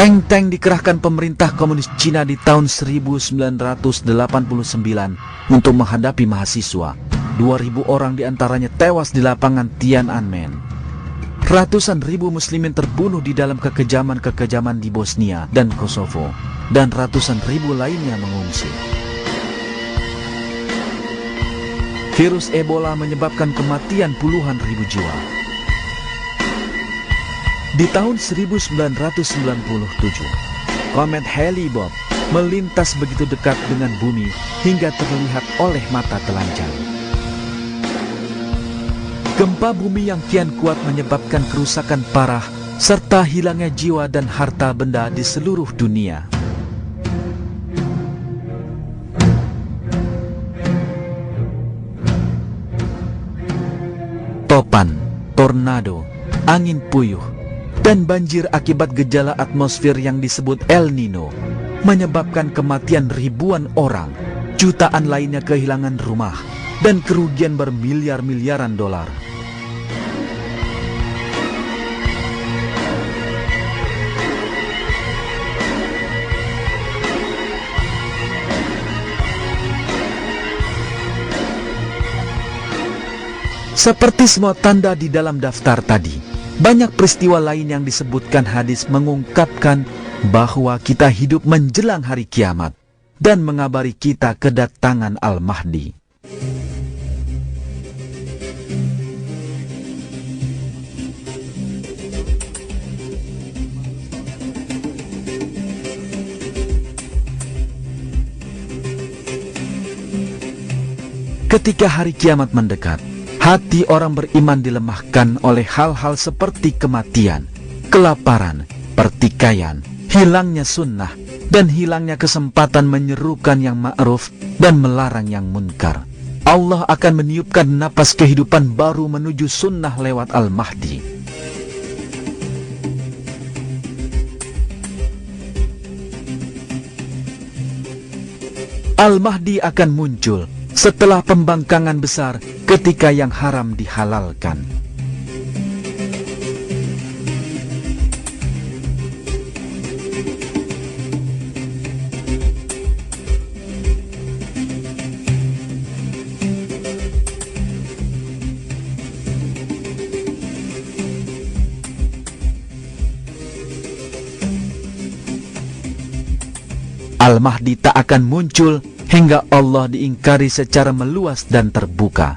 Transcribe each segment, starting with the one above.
Tank-tank dikerahkan pemerintah komunis Cina di tahun 1989 untuk menghadapi mahasiswa. 2.000 orang diantaranya tewas di lapangan Tiananmen. Ratusan ribu muslimin terbunuh di dalam kekejaman-kekejaman di Bosnia dan Kosovo, dan ratusan ribu lainnya mengungsi. Virus Ebola menyebabkan kematian puluhan ribu jiwa. Di tahun 1997, komet Hale-Bopp melintas begitu dekat dengan bumi hingga terlihat oleh mata telanjang. Gempa bumi yang kian kuat menyebabkan kerusakan parah serta hilangnya jiwa dan harta benda di seluruh dunia. Topan, tornado, angin puyuh, dan banjir akibat gejala atmosfer yang disebut El Nino menyebabkan kematian ribuan orang, jutaan lainnya kehilangan rumah, dan kerugian bermiliar-miliaran dolar. Seperti semua tanda di dalam daftar tadi, banyak peristiwa lain yang disebutkan hadis mengungkapkan bahwa kita hidup menjelang hari kiamat dan mengabari kita kedatangan Al-Mahdi. Ketika hari kiamat mendekat, hati orang beriman dilemahkan oleh hal-hal seperti kematian, kelaparan, pertikaian, hilangnya sunnah, dan hilangnya kesempatan menyerukan yang ma'ruf dan melarang yang munkar. Allah akan meniupkan napas kehidupan baru menuju sunnah lewat Al-Mahdi. Al-Mahdi akan muncul setelah pembangkangan besar ketika yang haram dihalalkan. Al-Mahdi tak akan muncul hingga Allah diingkari secara meluas dan terbuka.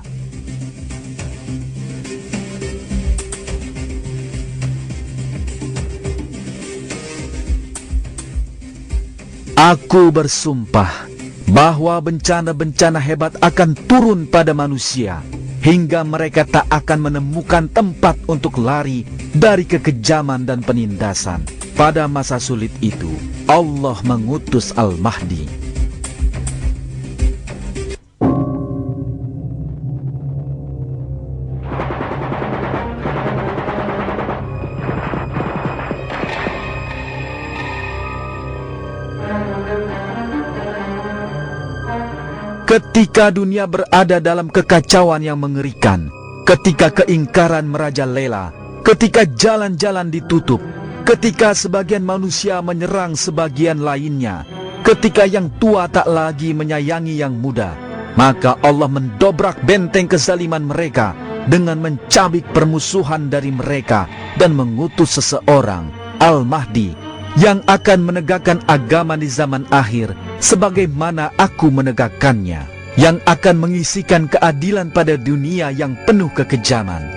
Aku bersumpah bahwa bencana-bencana hebat akan turun pada manusia hingga mereka tak akan menemukan tempat untuk lari dari kekejaman dan penindasan. Pada masa sulit itu, Allah mengutus Al-Mahdi. Ketika dunia berada dalam kekacauan yang mengerikan, ketika keingkaran merajalela, ketika jalan-jalan ditutup, ketika sebagian manusia menyerang sebagian lainnya, ketika yang tua tak lagi menyayangi yang muda, maka Allah mendobrak benteng kezaliman mereka dengan mencabik permusuhan dari mereka dan mengutus seseorang, Al-Mahdi, yang akan menegakkan agama di zaman akhir sebagaimana aku menegakkannya, yang akan mengisikan keadilan pada dunia yang penuh kekejaman.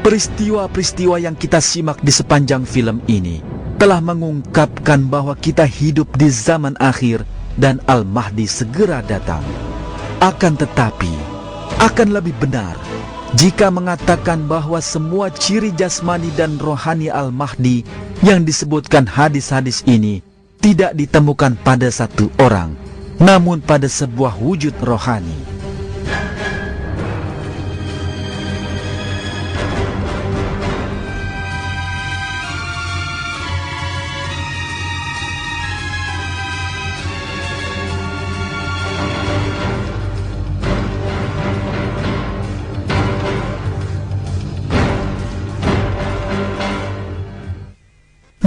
Peristiwa-peristiwa yang kita simak di sepanjang film ini telah mengungkapkan bahwa kita hidup di zaman akhir dan Al-Mahdi segera datang. Akan tetapi, akan lebih benar jika mengatakan bahwa semua ciri jasmani dan rohani Al-Mahdi yang disebutkan hadis-hadis ini tidak ditemukan pada satu orang, namun pada sebuah wujud rohani.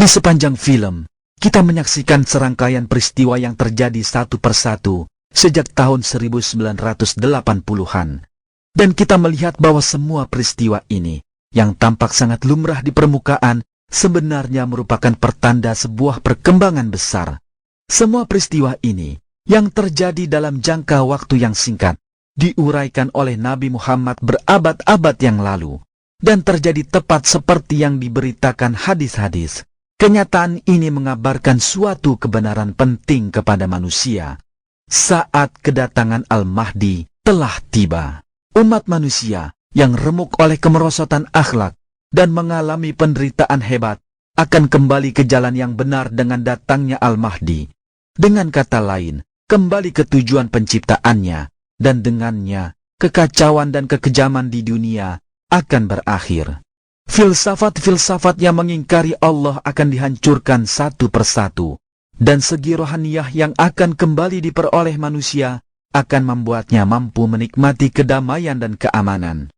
Di sepanjang film, kita menyaksikan serangkaian peristiwa yang terjadi satu persatu sejak tahun 1980-an. Dan kita melihat bahwa semua peristiwa ini, yang tampak sangat lumrah di permukaan, sebenarnya merupakan pertanda sebuah perkembangan besar. Semua peristiwa ini, yang terjadi dalam jangka waktu yang singkat, diuraikan oleh Nabi Muhammad berabad-abad yang lalu, dan terjadi tepat seperti yang diberitakan hadis-hadis. Kenyataan ini mengabarkan suatu kebenaran penting kepada manusia. Saat kedatangan Al-Mahdi telah tiba, umat manusia yang remuk oleh kemerosotan akhlak dan mengalami penderitaan hebat akan kembali ke jalan yang benar dengan datangnya Al-Mahdi. Dengan kata lain, kembali ke tujuan penciptaannya, dan dengannya kekacauan dan kekejaman di dunia akan berakhir. Filsafat-filsafat yang mengingkari Allah akan dihancurkan satu persatu, dan segi rohaniyah yang akan kembali diperoleh manusia akan membuatnya mampu menikmati kedamaian dan keamanan.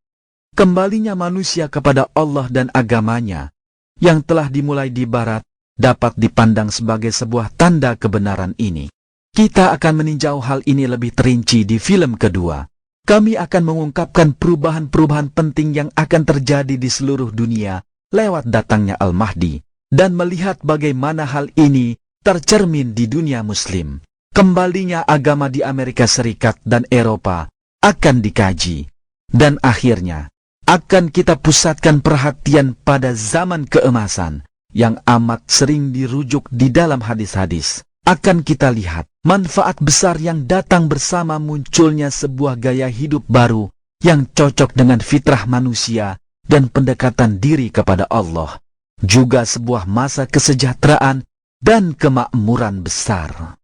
Kembalinya manusia kepada Allah dan agamanya, yang telah dimulai di barat, dapat dipandang sebagai sebuah tanda kebenaran ini. Kita akan meninjau hal ini lebih terinci di film kedua. Kami akan mengungkapkan perubahan-perubahan penting yang akan terjadi di seluruh dunia lewat datangnya Al-Mahdi, dan melihat bagaimana hal ini tercermin di dunia Muslim. Kembalinya agama di Amerika Serikat dan Eropa akan dikaji, dan akhirnya akan kita pusatkan perhatian pada zaman keemasan yang amat sering dirujuk di dalam hadis-hadis. Akan kita lihat manfaat besar yang datang bersama munculnya sebuah gaya hidup baru yang cocok dengan fitrah manusia dan pendekatan diri kepada Allah. Juga sebuah masa kesejahteraan dan kemakmuran besar.